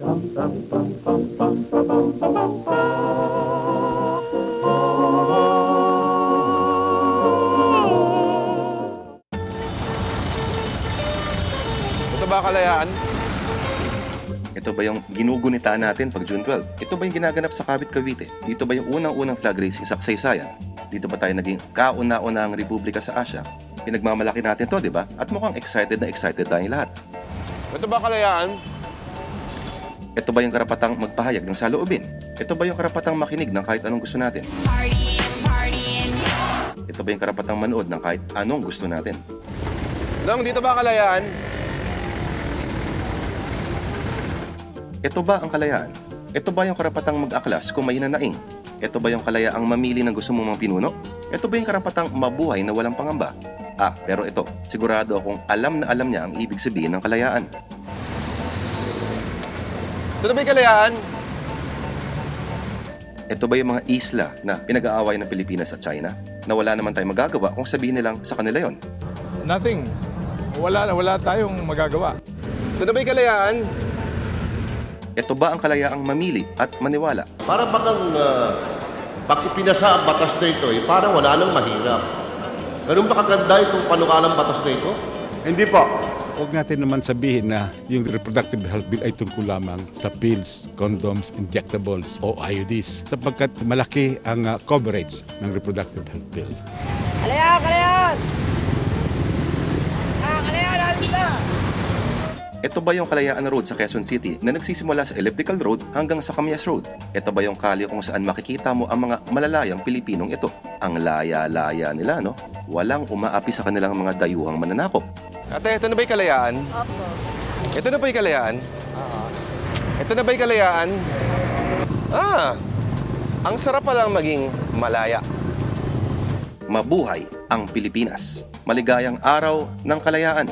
Ito ba kalayaan? Ito ba yung ginugunita natin pag June 12? Ito ba yung ginaganap sa Cavite, Cavite? Dito ba yung unang-unang flag raising sa kasaysayan? Dito ba tayo naging kauna-unang republika sa Asia? Pinagmamalaki natin to, di ba? At mukhang excited na excited tayong lahat. Ito ba kalayaan? Ito ba yung karapatang magpahayag ng saloobin? Ito ba yung karapatang makinig ng kahit anong gusto natin? Ito ba yung karapatang manood ng kahit anong gusto natin? Long, dito ba kalayaan? Ito ba ang kalayaan? Ito ba yung karapatang mag-aklas kung may hinanaing? Ito ba yung kalayaang mamili ng gusto mong pinuno? Ito ba yung karapatang mabuhay na walang pangamba? Pero ito, sigurado akong alam na alam niya ang ibig sabihin ng kalayaan. Ito na ba yung kalayaan? Ito ba yung mga isla na pinag-aaway ng Pilipinas at China na wala naman tayong magagawa kung sabihin nilang sa kanila yon? Nothing. Wala tayong magagawa. Ito na ba yung kalayaan? Ito ba ang kalayaang mamili at maniwala? Para bagang pag ipinasa ang batas na ito, parang wala nang mahirap. Ganun ba kaganda itong panukalang batas na ito? Hindi po. Huwag natin naman sabihin na yung reproductive health bill ay tungkol lamang sa pills, condoms, injectables o IUDs sapagkat malaki ang coverage ng reproductive health bill. Kalayan! Kalayan! Kalayan! Alis na! Ito ba yung Kalayaan Road sa Quezon City na nagsisimula sa Elliptical Road hanggang sa Camias Road? Ito ba yung kalye kung saan makikita mo ang mga malalayang Pilipinong ito? Ang laya-laya nila, no? Walang umaapi sa kanilang mga dayuhang mananakop. Ate, ito na ba yung kalayaan? Opo. Ito na ba yung kalayaan? Ito na ba yung kalayaan? Ang sarap palang maging malaya. Mabuhay ang Pilipinas. Maligayang araw ng kalayaan.